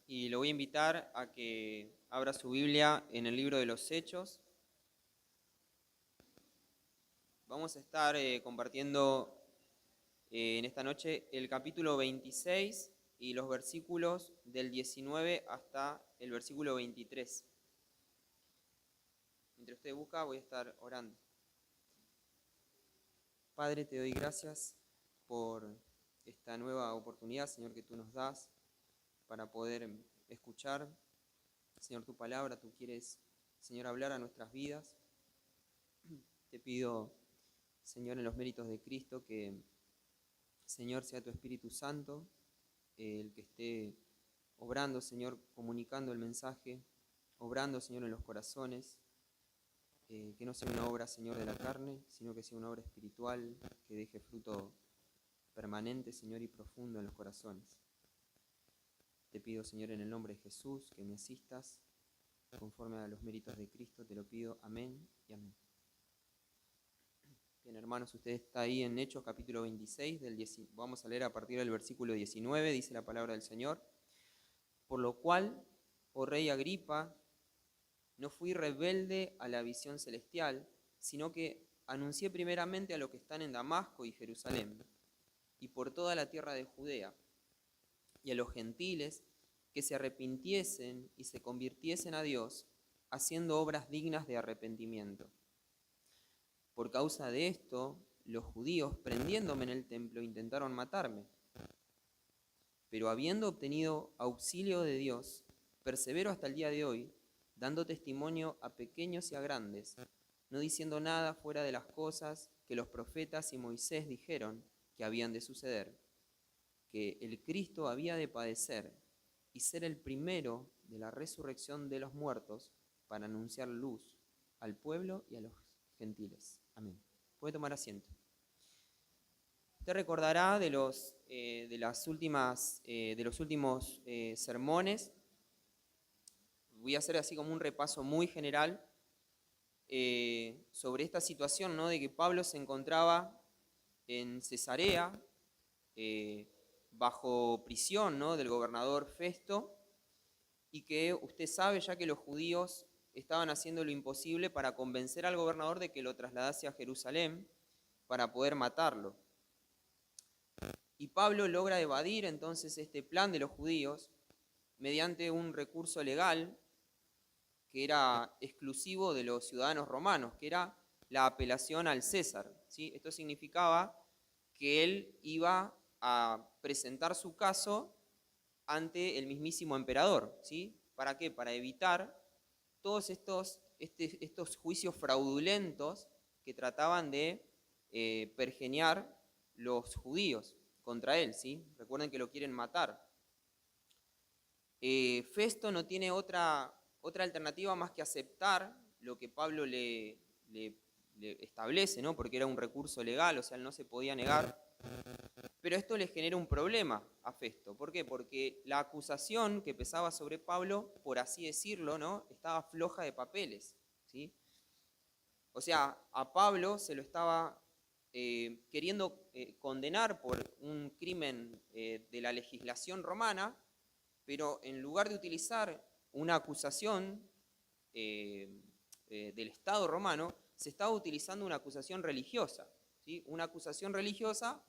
y lo voy a invitar a que abra su Biblia en el libro de los Hechos. Vamos a estar compartiendo en esta noche el capítulo 26 y los versículos del 19 hasta el versículo 23. Mientras usted busca, voy a estar orando. Padre, te doy gracias por esta nueva oportunidad, Señor, que tú nos das para poder escuchar, Señor, tu palabra. Tú quieres, Señor, hablar a nuestras vidas. Te pido, Señor, en los méritos de Cristo, que, Señor, sea tu Espíritu Santo el que esté obrando, Señor, comunicando el mensaje, obrando, Señor, en los corazones, que no sea una obra, Señor, de la carne, sino que sea una obra espiritual, que deje fruto permanente, Señor, y profundo en los corazones. Te pido, Señor, en el nombre de Jesús, que me asistas conforme a los méritos de Cristo. Te lo pido. Amén y amén. Bien, hermanos, usted está ahí en Hechos capítulo 26, vamos a leer a partir del versículo 19, dice la palabra del Señor. Por lo cual, oh rey Agripa, no fui rebelde a la visión celestial, sino que anuncié primeramente a los que están en Damasco y Jerusalén, y por toda la tierra de Judea, y a los gentiles que se arrepintiesen y se convirtiesen a Dios, haciendo obras dignas de arrepentimiento. Por causa de esto, los judíos, prendiéndome en el templo, intentaron matarme. Pero habiendo obtenido auxilio de Dios, persevero hasta el día de hoy, dando testimonio a pequeños y a grandes, no diciendo nada fuera de las cosas que los profetas y Moisés dijeron que habían de suceder, que el Cristo había de padecer y ser el primero de la resurrección de los muertos para anunciar luz al pueblo y a los gentiles. Amén. Puede tomar asiento. Usted recordará de los últimos sermones. Voy a hacer así como un repaso muy general sobre esta situación, ¿no? De que Pablo se encontraba en Cesarea bajo prisión, ¿no? Del gobernador Festo, y que usted sabe ya que los judíos estaban haciendo lo imposible para convencer al gobernador de que lo trasladase a Jerusalén para poder matarlo. Y Pablo logra evadir entonces este plan de los judíos mediante un recurso legal que era exclusivo de los ciudadanos romanos, que era la apelación al César, ¿sí? Esto significaba que él iba a presentar su caso ante el mismísimo emperador, ¿sí? ¿Para qué? Para evitar todos estos juicios fraudulentos que trataban de pergeñar los judíos contra él, ¿sí? Recuerden que lo quieren matar. Festo no tiene otra alternativa más que aceptar lo que Pablo le establece, ¿no? Porque era un recurso legal, o sea, él no se podía negar. Pero esto le genera un problema a Festo. ¿Por qué? Porque la acusación que pesaba sobre Pablo, por así decirlo, ¿no? Estaba floja de papeles, ¿sí? O sea, a Pablo se lo estaba queriendo condenar por un crimen de la legislación romana, pero en lugar de utilizar una acusación del Estado romano, se estaba utilizando una acusación religiosa, ¿sí? Una acusación religiosa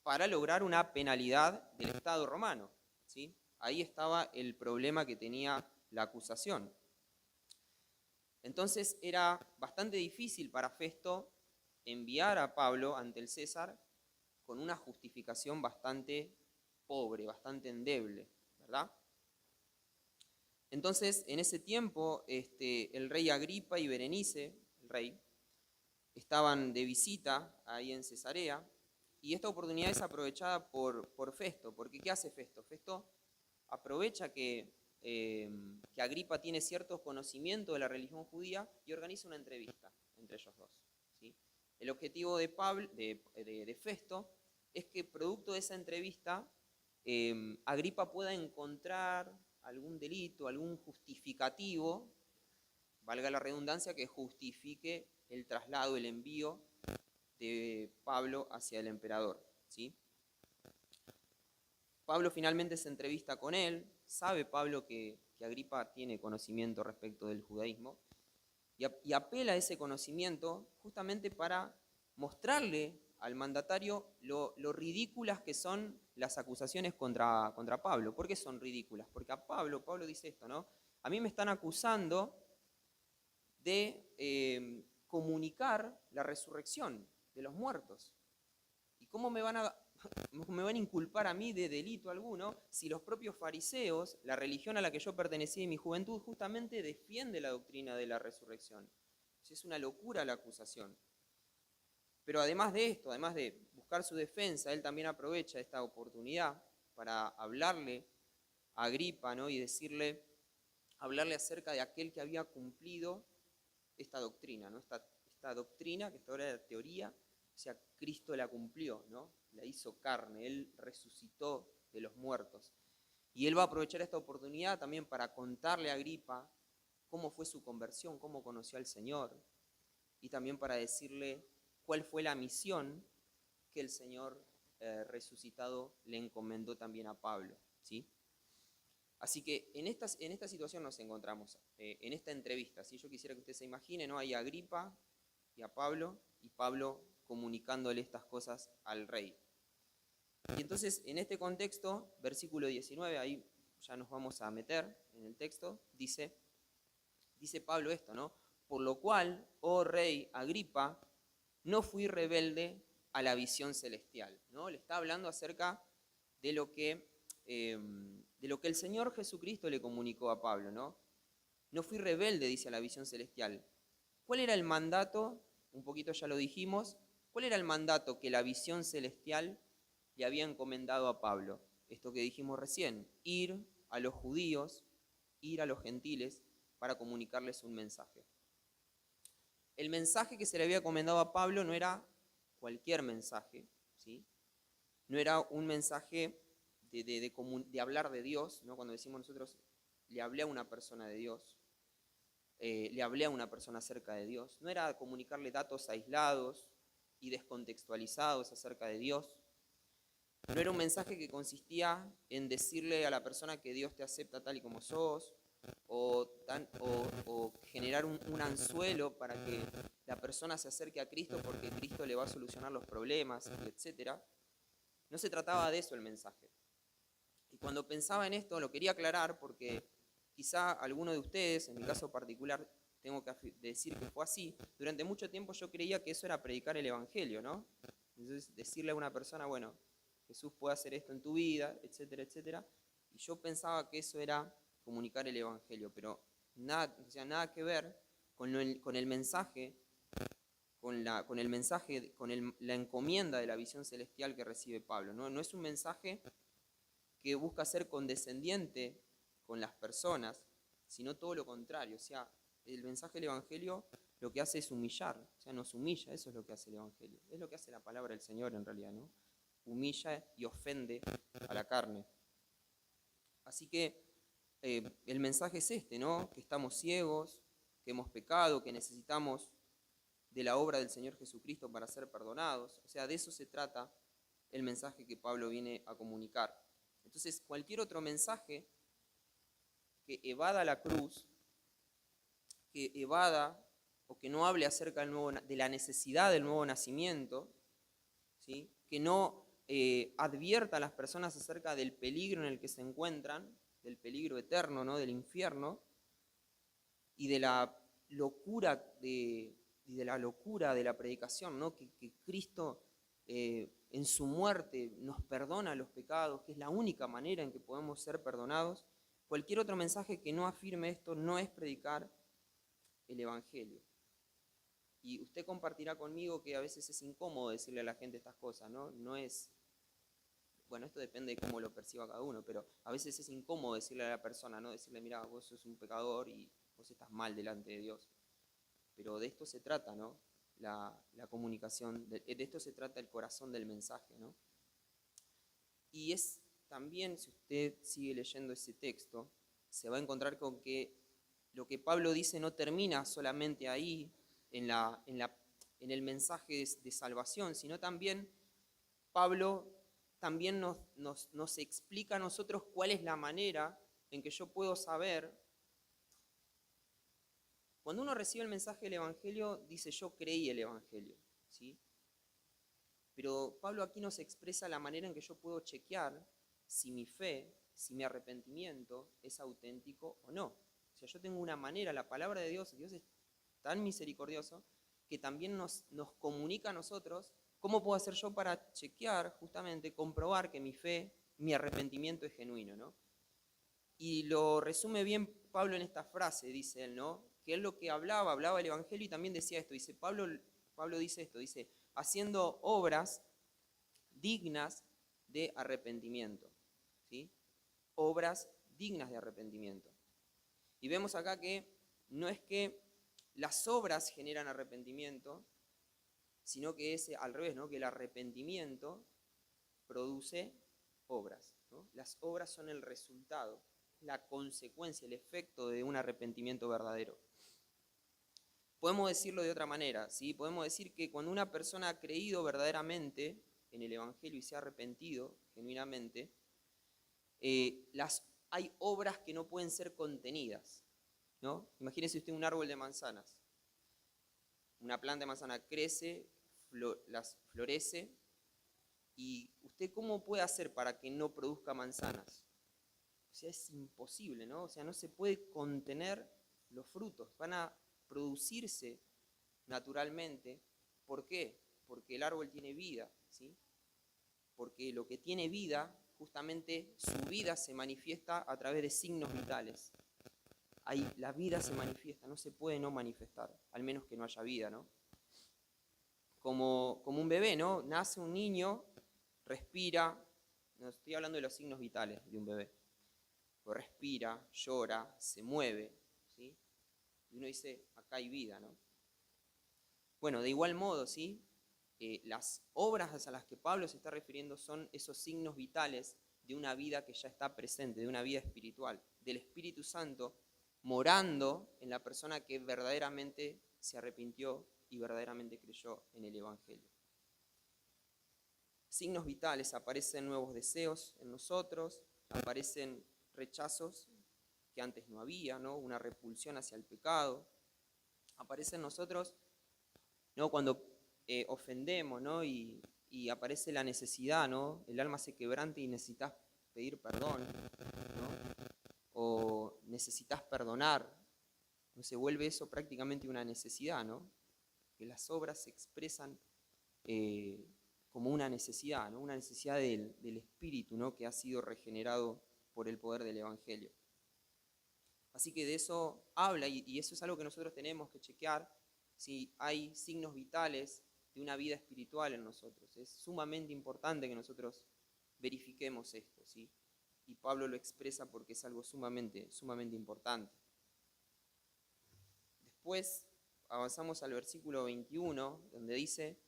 para lograr una penalidad del Estado romano, ¿sí? Ahí estaba el problema que tenía la acusación. Entonces era bastante difícil para Festo enviar a Pablo ante el César con una justificación bastante pobre, bastante endeble, ¿verdad? Entonces, en ese tiempo, el rey Agripa y Berenice, el rey, estaban de visita ahí en Cesarea, y esta oportunidad es aprovechada por Festo, porque ¿qué hace Festo? Festo aprovecha que Agripa tiene ciertos conocimientos de la religión judía y organiza una entrevista entre ellos dos, ¿sí? El objetivo de Festo es que producto de esa entrevista Agripa pueda encontrar algún delito, algún justificativo, valga la redundancia, que justifique el traslado, el envío de Pablo hacia el emperador, ¿sí? Pablo finalmente se entrevista con él, sabe Pablo que Agripa tiene conocimiento respecto del judaísmo, y apela a ese conocimiento justamente para mostrarle al mandatario lo ridículas que son las acusaciones contra Pablo. ¿Por qué son ridículas? Porque a Pablo dice esto, ¿no? A mí me están acusando de comunicar la resurrección de los muertos. ¿Y cómo me van a inculpar a mí de delito alguno si los propios fariseos, la religión a la que yo pertenecía en mi juventud, justamente defiende la doctrina de la resurrección? Es una locura la acusación. Pero además de esto, además de buscar su defensa, él también aprovecha esta oportunidad para hablarle a Agripa, ¿no? Y hablarle acerca de aquel que había cumplido esta doctrina, ¿no? Esta doctrina, que hasta ahora era teoría, o sea, Cristo la cumplió, ¿no? La hizo carne, Él resucitó de los muertos. Y Él va a aprovechar esta oportunidad también para contarle a Agripa cómo fue su conversión, cómo conoció al Señor, y también para decirle cuál fue la misión que el Señor resucitado le encomendó también a Pablo, ¿sí? Así que en esta situación nos encontramos, en esta entrevista, ¿sí? Yo quisiera que usted se imagine, ¿no? Hay a Agripa y a Pablo, y Pablo comunicándole estas cosas al rey. Y entonces, en este contexto, versículo 19, ahí ya nos vamos a meter en el texto, dice Pablo esto, ¿no? Por lo cual, oh rey Agripa, no fui rebelde a la visión celestial, ¿no? Le está hablando acerca de lo que el Señor Jesucristo le comunicó a Pablo, ¿no? No fui rebelde, dice, a la visión celestial. ¿Cuál era el mandato? Un poquito ya lo dijimos. ¿Cuál era el mandato que la visión celestial le había encomendado a Pablo? Esto que dijimos recién, ir a los judíos, ir a los gentiles para comunicarles un mensaje. El mensaje que se le había encomendado a Pablo no era cualquier mensaje, ¿sí? No era un mensaje de hablar de Dios, ¿no? Cuando decimos nosotros, le hablé a una persona de Dios, le hablé a una persona acerca de Dios, no era comunicarle datos aislados y descontextualizados acerca de Dios, no era un mensaje que consistía en decirle a la persona que Dios te acepta tal y como sos, o generar un anzuelo para que la persona se acerque a Cristo porque Cristo le va a solucionar los problemas, etc. No se trataba de eso el mensaje. Y cuando pensaba en esto, lo quería aclarar porque quizá alguno de ustedes, en mi caso particular, tengo que decir que fue así. Durante mucho tiempo yo creía que eso era predicar el Evangelio, ¿no? Entonces, decirle a una persona, bueno, Jesús puede hacer esto en tu vida, etcétera, etcétera. Y yo pensaba que eso era comunicar el Evangelio, pero nada, o sea, nada que ver con el mensaje, con la encomienda de la visión celestial que recibe Pablo, ¿no? No es un mensaje que busca ser condescendiente con las personas, sino todo lo contrario. O sea, el mensaje del Evangelio lo que hace es humillar, o sea, nos humilla, eso es lo que hace el Evangelio. Es lo que hace la palabra del Señor en realidad, ¿no? Humilla y ofende a la carne. Así que el mensaje es este, ¿no? Que estamos ciegos, que hemos pecado, que necesitamos de la obra del Señor Jesucristo para ser perdonados. O sea, de eso se trata el mensaje que Pablo viene a comunicar. Entonces, cualquier otro mensaje que evada la cruz, que evada o que no hable acerca de la necesidad del nuevo nacimiento, ¿sí? Que no advierta a las personas acerca del peligro en el que se encuentran, del peligro eterno, ¿no? Del infierno, y de la locura de la predicación, ¿no? Que Cristo en su muerte nos perdona los pecados, que es la única manera en que podemos ser perdonados. Cualquier otro mensaje que no afirme esto no es predicar el Evangelio. Y usted compartirá conmigo que a veces es incómodo decirle a la gente estas cosas, ¿no? No es, bueno, esto depende de cómo lo perciba cada uno, pero a veces es incómodo decirle a la persona, ¿no? Decirle, mira, vos sos un pecador y vos estás mal delante de Dios. Pero de esto se trata, ¿no? La comunicación, de esto se trata el corazón del mensaje, ¿no? Y es también, si usted sigue leyendo ese texto, se va a encontrar con que lo que Pablo dice no termina solamente ahí, en el mensaje de salvación, sino también Pablo también nos explica a nosotros cuál es la manera en que yo puedo saber. Cuando uno recibe el mensaje del Evangelio, dice yo creí el Evangelio, ¿sí? Pero Pablo aquí nos expresa la manera en que yo puedo chequear si mi fe, si mi arrepentimiento es auténtico o no. O sea, yo tengo una manera, la palabra de Dios es tan misericordioso que también nos comunica a nosotros cómo puedo hacer yo para chequear, justamente, comprobar que mi fe, mi arrepentimiento es genuino, ¿no? Y lo resume bien Pablo en esta frase, dice él, ¿no? Que él lo que hablaba el Evangelio y también decía esto, dice, Pablo dice esto, dice, haciendo obras dignas de arrepentimiento, ¿sí? Obras dignas de arrepentimiento. Y vemos acá que no es que las obras generan arrepentimiento, sino que es al revés, ¿no? Que el arrepentimiento produce obras, ¿no? Las obras son el resultado, la consecuencia, el efecto de un arrepentimiento verdadero. Podemos decirlo de otra manera, ¿sí? Podemos decir que cuando una persona ha creído verdaderamente en el Evangelio y se ha arrepentido genuinamente, hay obras que no pueden ser contenidas, ¿no? Imagínese usted un árbol de manzanas. Una planta de manzana crece, florece, y ¿usted cómo puede hacer para que no produzca manzanas? O sea, es imposible, ¿no? O sea, no se puede contener los frutos, van a producirse naturalmente. ¿Por qué? Porque el árbol tiene vida, ¿sí? Porque lo que tiene vida, justamente su vida se manifiesta a través de signos vitales. Ahí la vida se manifiesta, no se puede no manifestar, al menos que no haya vida, ¿no? Como un bebé, ¿no? Nace un niño, respira, no estoy hablando de los signos vitales de un bebé, pero respira, llora, se mueve, ¿sí? Y uno dice, acá hay vida, ¿no? Bueno, de igual modo, ¿sí? Las obras a las que Pablo se está refiriendo son esos signos vitales de una vida que ya está presente, de una vida espiritual, del Espíritu Santo morando en la persona que verdaderamente se arrepintió y verdaderamente creyó en el Evangelio. Signos vitales, aparecen nuevos deseos en nosotros, aparecen rechazos que antes no había, ¿no? Una repulsión hacia el pecado. Aparece en nosotros, ¿no? Cuando ofendemos, ¿no? Y aparece la necesidad, ¿no? El alma se quebranta y necesitas pedir perdón, ¿no? O necesitas perdonar. No se vuelve eso prácticamente una necesidad, ¿no? Que las obras se expresan como una necesidad, ¿no? Una necesidad del espíritu, ¿no? Que ha sido regenerado por el poder del Evangelio. Así que de eso habla y eso es algo que nosotros tenemos que chequear si hay signos vitales de una vida espiritual en nosotros. Es sumamente importante que nosotros verifiquemos esto, ¿sí? Y Pablo lo expresa porque es algo sumamente importante. Después avanzamos al versículo 21, donde dice,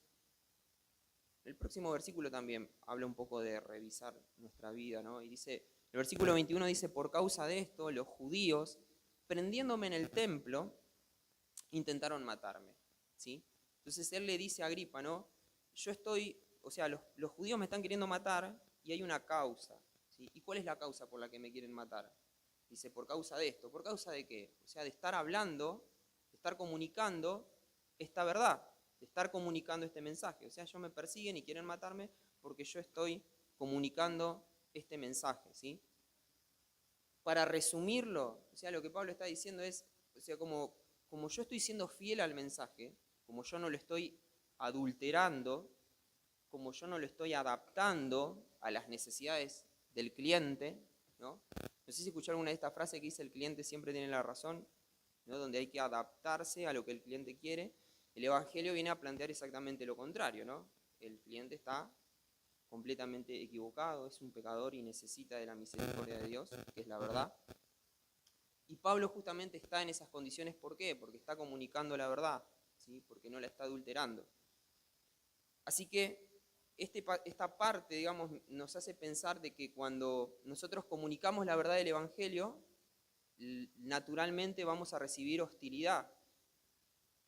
el próximo versículo también habla un poco de revisar nuestra vida, ¿no? Y dice, el versículo 21 dice, por causa de esto, los judíos, prendiéndome en el templo, intentaron matarme, ¿sí? Entonces él le dice a Agripa, ¿no? Yo estoy, o sea, los judíos me están queriendo matar y hay una causa, ¿sí? ¿Y cuál es la causa por la que me quieren matar? Dice, por causa de esto. ¿Por causa de qué? O sea, de estar hablando, de estar comunicando esta verdad, de estar comunicando este mensaje. O sea, ellos me persiguen y quieren matarme porque yo estoy comunicando este mensaje, ¿sí? Para resumirlo, o sea, lo que Pablo está diciendo es, o sea, como yo estoy siendo fiel al mensaje, como yo no lo estoy adulterando, como yo no lo estoy adaptando a las necesidades del cliente, ¿no? No sé si escucharon una de estas frases que dice el cliente siempre tiene la razón, ¿no? Donde hay que adaptarse a lo que el cliente quiere. El Evangelio viene a plantear exactamente lo contrario, ¿no? El cliente está completamente equivocado, es un pecador y necesita de la misericordia de Dios, que es la verdad. Y Pablo justamente está en esas condiciones, ¿por qué? Porque está comunicando la verdad, ¿sí? Porque no la está adulterando. Así que esta parte, digamos, nos hace pensar de que cuando nosotros comunicamos la verdad del Evangelio, naturalmente vamos a recibir hostilidad,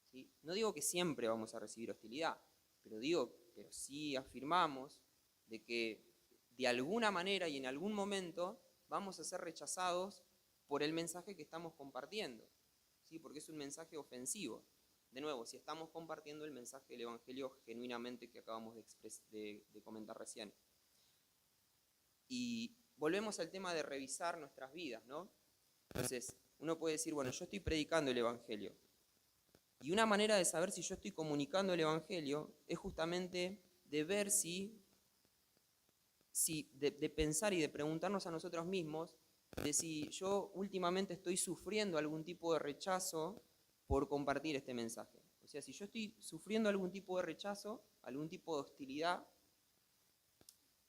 ¿sí? No digo que siempre vamos a recibir hostilidad, pero sí afirmamos de que de alguna manera y en algún momento vamos a ser rechazados por el mensaje que estamos compartiendo, ¿sí? Porque es un mensaje ofensivo. De nuevo, si estamos compartiendo el mensaje del Evangelio genuinamente que acabamos de comentar recién. Y volvemos al tema de revisar nuestras vidas, ¿no? Entonces, uno puede decir, bueno, yo estoy predicando el Evangelio. Y una manera de saber si yo estoy comunicando el Evangelio es justamente de ver de pensar y de preguntarnos a nosotros mismos de si yo últimamente estoy sufriendo algún tipo de rechazo por compartir este mensaje. O sea, si yo estoy sufriendo algún tipo de rechazo, algún tipo de hostilidad,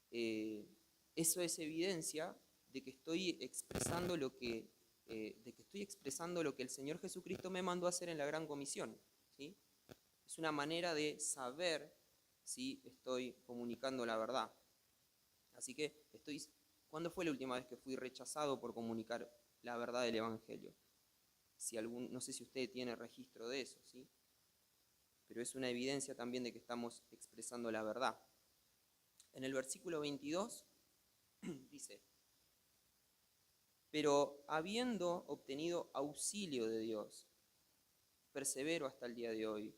eso es evidencia de que estoy expresando lo que el Señor Jesucristo me mandó a hacer en la Gran Comisión, ¿sí? Es una manera de saber si estoy comunicando la verdad. Así que ¿cuándo fue la última vez que fui rechazado por comunicar la verdad del Evangelio? No sé si usted tiene registro de eso, ¿sí? Pero es una evidencia también de que estamos expresando la verdad. En el versículo 22 dice: pero habiendo obtenido auxilio de Dios, persevero hasta el día de hoy,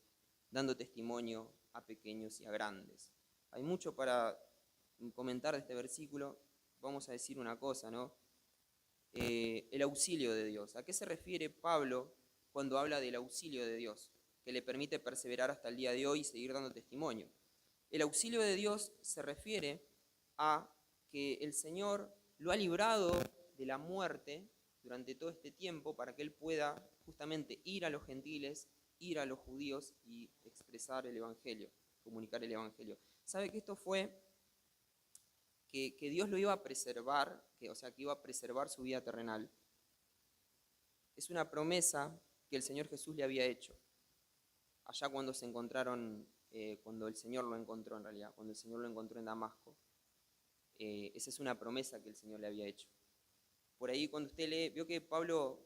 dando testimonio a pequeños y a grandes. Hay mucho para comentar de este versículo. Vamos a decir una cosa, ¿no? El auxilio de Dios. ¿A qué se refiere Pablo cuando habla del auxilio de Dios, que le permite perseverar hasta el día de hoy y seguir dando testimonio? El auxilio de Dios se refiere a que el Señor lo ha librado de la muerte durante todo este tiempo para que Él pueda justamente ir a los gentiles, ir a los judíos y expresar el Evangelio, comunicar el Evangelio. ¿Sabe que esto fue que Dios lo iba a preservar, o sea, que iba a preservar su vida terrenal? Es una promesa que el Señor Jesús le había hecho. Allá cuando se encontraron, cuando el Señor lo encontró en realidad, cuando el Señor lo encontró en Damasco, esa es una promesa que el Señor le había hecho. Por ahí cuando usted lee, vio que Pablo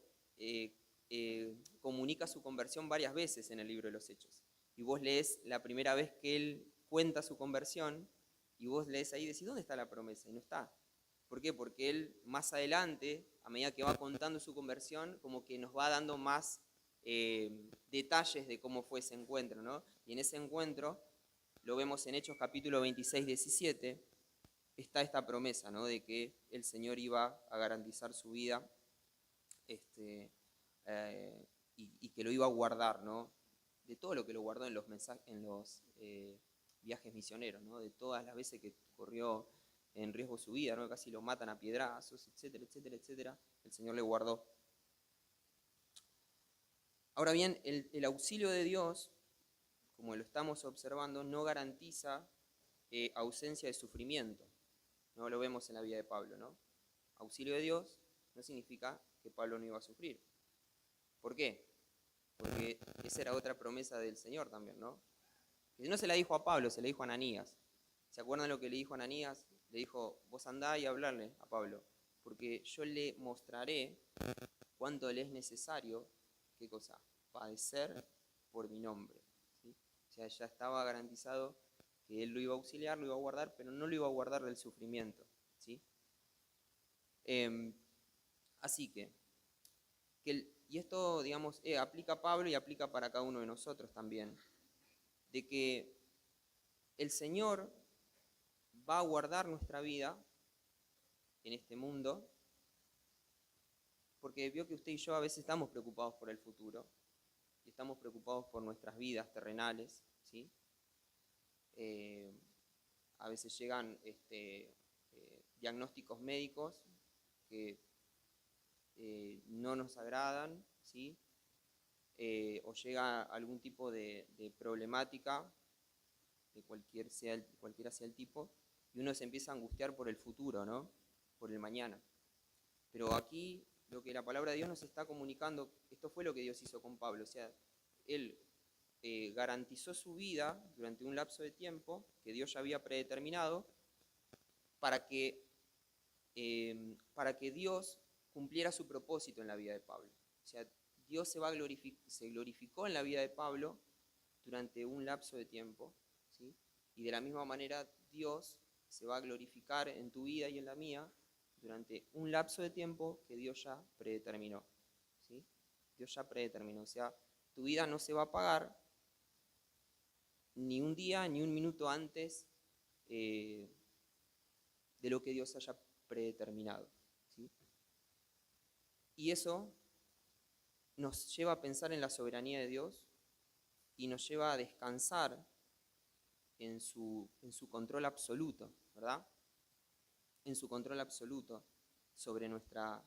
comunica su conversión varias veces en el libro de los Hechos. Y vos lees la primera vez que él cuenta su conversión, y vos lees ahí y decís, ¿dónde está la promesa? Y no está. ¿Por qué? Porque él más adelante, a medida que va contando su conversión, como que nos va dando más detalles de cómo fue ese encuentro, ¿no? Y en ese encuentro, lo vemos en Hechos capítulo 26, 17, está esta promesa, ¿no? De que el Señor iba a garantizar su vida y que lo iba a guardar, ¿no? De todo lo que lo guardó en los viajes misioneros, ¿no? De todas las veces que corrió en riesgo su vida, ¿no? Casi lo matan a piedrazos, etcétera, etcétera, etcétera. El Señor le guardó. Ahora bien, el auxilio de Dios, como lo estamos observando, no garantiza ausencia de sufrimiento. No lo vemos en la vida de Pablo, ¿no? Auxilio de Dios no significa que Pablo no iba a sufrir. ¿Por qué? Porque esa era otra promesa del Señor también, ¿no? Que no se la dijo a Pablo, se la dijo a Ananías. ¿Se acuerdan lo que le dijo a Ananías? Le dijo, vos andá y hablarle a Pablo, porque yo le mostraré cuánto le es necesario, ¿qué cosa? Padecer por mi nombre, ¿sí? O sea, ya estaba garantizado que él lo iba a auxiliar, lo iba a guardar, pero no lo iba a guardar del sufrimiento, ¿sí? Así que y esto, digamos, aplica a Pablo y aplica para cada uno de nosotros también, de que el Señor va a guardar nuestra vida en este mundo, porque vio que usted y yo a veces estamos preocupados por el futuro, y estamos preocupados por nuestras vidas terrenales, ¿sí? A veces llegan diagnósticos médicos que no nos agradan, ¿sí? O llega algún tipo de problemática, de cualquiera sea el tipo, y uno se empieza a angustiar por el futuro, ¿no? Por el mañana. Pero aquí lo que la palabra de Dios nos está comunicando, esto fue lo que Dios hizo con Pablo, o sea, él garantizó su vida durante un lapso de tiempo que Dios ya había predeterminado para que Dios cumpliera su propósito en la vida de Pablo. O sea, Dios se glorificó en la vida de Pablo durante un lapso de tiempo, ¿sí? Y de la misma manera Dios se va a glorificar en tu vida y en la mía durante un lapso de tiempo que Dios ya predeterminó, ¿sí? Dios ya predeterminó, o sea, tu vida no se va a apagar ni un día ni un minuto antes de lo que Dios haya predeterminado, ¿sí? Y eso nos lleva a pensar en la soberanía de Dios y nos lleva a descansar en su control absoluto, ¿verdad? En su control absoluto sobre nuestra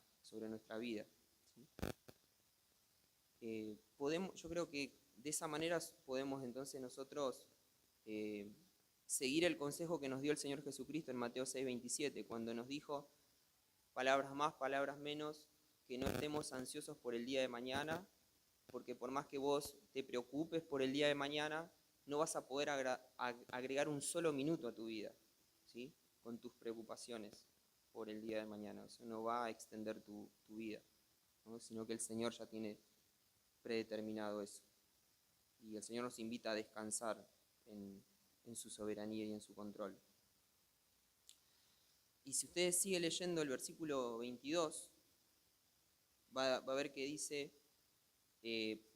vida, ¿sí? Yo creo que de esa manera podemos entonces nosotros seguir el consejo que nos dio el Señor Jesucristo en Mateo 6:27, cuando nos dijo, palabras más, palabras menos, que no estemos ansiosos por el día de mañana, porque por más que vos te preocupes por el día de mañana, no vas a poder agregar un solo minuto a tu vida, ¿sí? Con tus preocupaciones por el día de mañana. Eso no va a extender tu vida, ¿no? Sino que el Señor ya tiene predeterminado eso. Y el Señor nos invita a descansar en su soberanía y en su control. Y si ustedes siguen leyendo el versículo 22, va a ver que dice,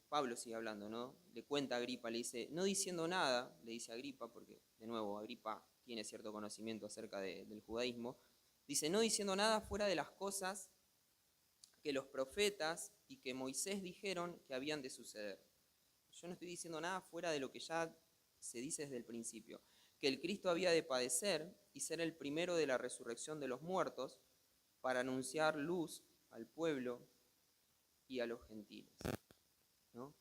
Pablo sigue hablando, ¿no? Le cuenta a Agripa, le dice, no diciendo nada, le dice a Agripa, porque de nuevo Agripa tiene cierto conocimiento acerca del judaísmo, dice, no diciendo nada fuera de las cosas que los profetas y que Moisés dijeron que habían de suceder. Yo no estoy diciendo nada fuera de lo que ya se dice desde el principio, que el Cristo había de padecer y ser el primero de la resurrección de los muertos para anunciar luz al pueblo y a los gentiles, ¿no?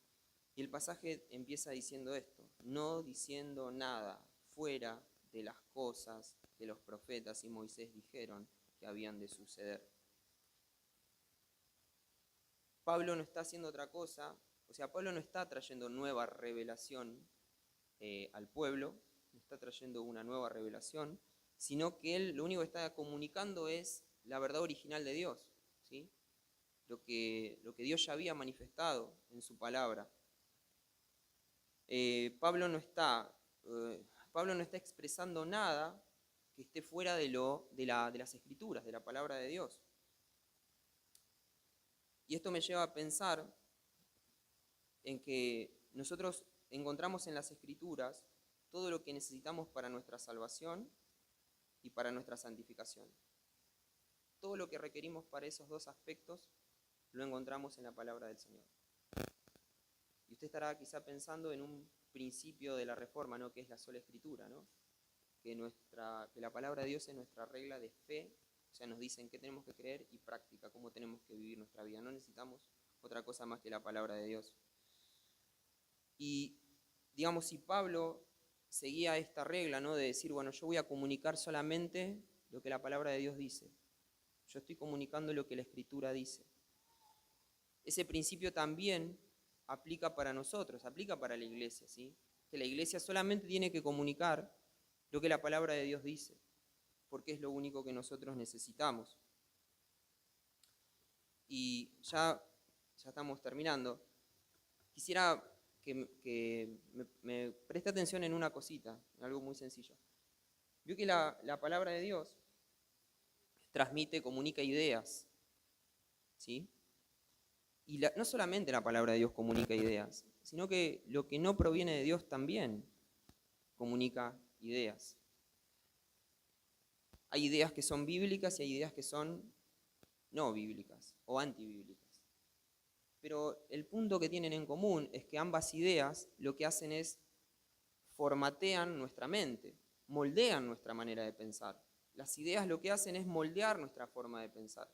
Y el pasaje empieza diciendo esto, no diciendo nada fuera de las cosas que los profetas y Moisés dijeron que habían de suceder. Pablo no está haciendo otra cosa, o sea, Pablo no está trayendo nueva revelación al pueblo, no está trayendo una nueva revelación, sino que él lo único que está comunicando es la verdad original de Dios, ¿sí? Lo que Dios ya había manifestado en su palabra. Pablo no está expresando nada que esté fuera de las Escrituras, de la palabra de Dios. Y esto me lleva a pensar en que nosotros encontramos en las Escrituras todo lo que necesitamos para nuestra salvación y para nuestra santificación. Todo lo que requerimos para esos dos aspectos lo encontramos en la palabra del Señor. Y usted estará quizá pensando en un principio de la Reforma, ¿no? Que es la sola Escritura, ¿no? Que la palabra de Dios es nuestra regla de fe, o sea, nos dice en qué tenemos que creer y práctica, cómo tenemos que vivir nuestra vida. No necesitamos otra cosa más que la palabra de Dios. Y, digamos, si Pablo seguía esta regla, ¿no? De decir, bueno, yo voy a comunicar solamente lo que la palabra de Dios dice. Yo estoy comunicando lo que la Escritura dice. Ese principio también aplica para nosotros, aplica para la iglesia, ¿sí? Que la iglesia solamente tiene que comunicar lo que la palabra de Dios dice, porque es lo único que nosotros necesitamos. Y ya estamos terminando. Quisiera que me preste atención en una cosita, en algo muy sencillo. Vio que la palabra de Dios transmite, comunica ideas, ¿sí? Y no solamente la palabra de Dios comunica ideas, sino que lo que no proviene de Dios también comunica ideas. Hay ideas que son bíblicas y hay ideas que son no bíblicas o antibíblicas. Pero el punto que tienen en común es que ambas ideas lo que hacen es formatean nuestra mente, moldean nuestra manera de pensar. Las ideas lo que hacen es moldear nuestra forma de pensar.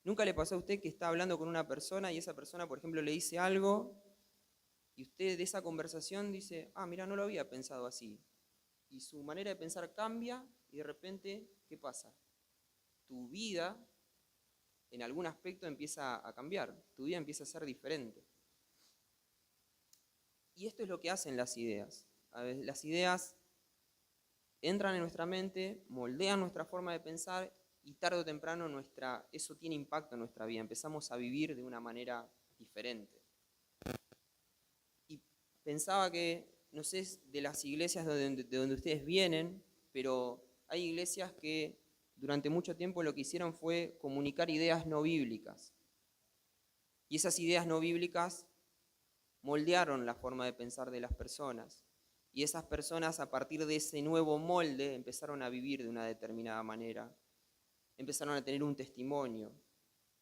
¿Nunca le pasó a usted que está hablando con una persona y esa persona, por ejemplo, le dice algo y usted de esa conversación dice, mira, no lo había pensado así? Y su manera de pensar cambia y de repente, ¿qué pasa? Tu vida en algún aspecto empieza a cambiar, tu vida empieza a ser diferente. Y esto es lo que hacen las ideas. Las ideas entran en nuestra mente, moldean nuestra forma de pensar y tarde o temprano eso tiene impacto en nuestra vida. Empezamos a vivir de una manera diferente. Y pensaba que, no sé de las iglesias de donde ustedes vienen, pero hay iglesias que durante mucho tiempo lo que hicieron fue comunicar ideas no bíblicas. Y esas ideas no bíblicas moldearon la forma de pensar de las personas. Y esas personas, a partir de ese nuevo molde, empezaron a vivir de una determinada manera. Empezaron a tener un testimonio.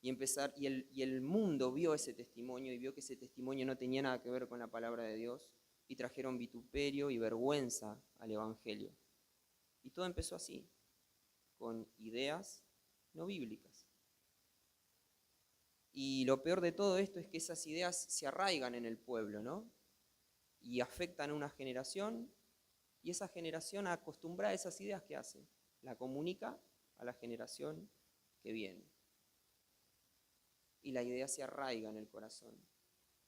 Y el mundo vio ese testimonio y vio que ese testimonio no tenía nada que ver con la palabra de Dios. Y trajeron vituperio y vergüenza al Evangelio. Y todo empezó así, con ideas no bíblicas. Y lo peor de todo esto es que esas ideas se arraigan en el pueblo, ¿no? Y afectan a una generación, y esa generación acostumbrada a esas ideas, ¿qué hace? La comunica a la generación que viene. Y la idea se arraiga en el corazón.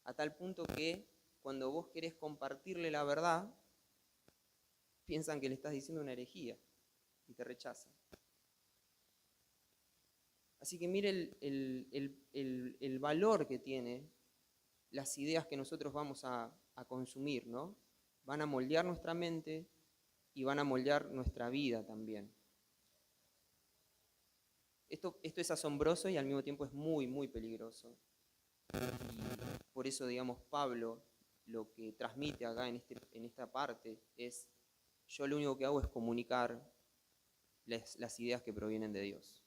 A tal punto que cuando vos querés compartirle la verdad, piensan que le estás diciendo una herejía y te rechazan. Así que mire el valor que tiene las ideas que nosotros vamos a consumir, ¿no? Van a moldear nuestra mente y van a moldear nuestra vida también. Esto es asombroso y al mismo tiempo es muy, muy peligroso. Y por eso, digamos, Pablo lo que transmite acá en esta parte es: yo lo único que hago es comunicar las ideas que provienen de Dios.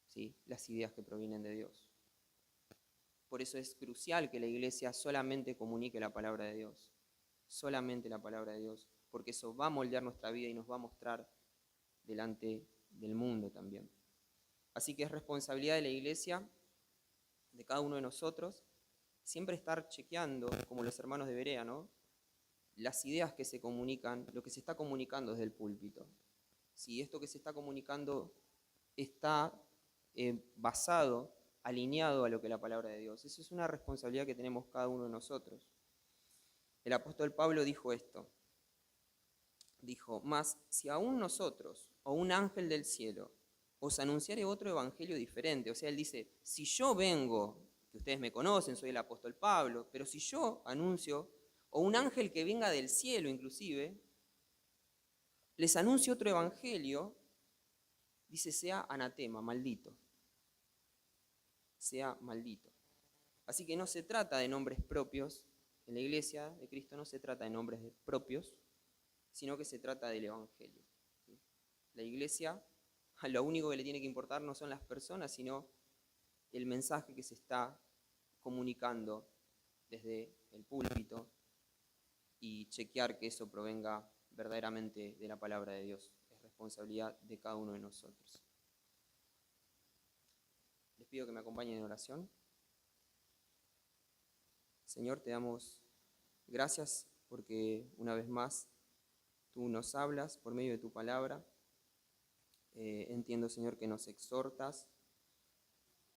¿Sí? Las ideas que provienen de Dios. Por eso es crucial que la iglesia solamente comunique la palabra de Dios. Solamente la palabra de Dios. Porque eso va a moldear nuestra vida y nos va a mostrar delante del mundo también. Así que es responsabilidad de la iglesia, de cada uno de nosotros, siempre estar chequeando, como los hermanos de Berea, ¿no? Las ideas que se comunican, lo que se está comunicando desde el púlpito. Si esto que se está comunicando está basado, alineado a lo que la palabra de Dios. Eso es una responsabilidad que tenemos cada uno de nosotros. El apóstol Pablo dijo esto. Dijo: mas si aún nosotros o un ángel del cielo os anunciare otro evangelio diferente. O sea, él dice: si yo vengo, que ustedes me conocen, soy el apóstol Pablo, pero si yo anuncio, o un ángel que venga del cielo inclusive, les anuncio otro evangelio, dice: sea anatema, maldito. Sea maldito. Así que no se trata de nombres propios. En la iglesia de Cristo no se trata de nombres propios, sino que se trata del evangelio. ¿Sí? La iglesia, lo único que le tiene que importar no son las personas, sino el mensaje que se está comunicando desde el púlpito, y chequear que eso provenga verdaderamente de la palabra de Dios. Es responsabilidad de cada uno de nosotros. Les pido que me acompañen en oración. Señor, te damos gracias porque una vez más tú nos hablas por medio de tu palabra. Entiendo, Señor, que nos exhortas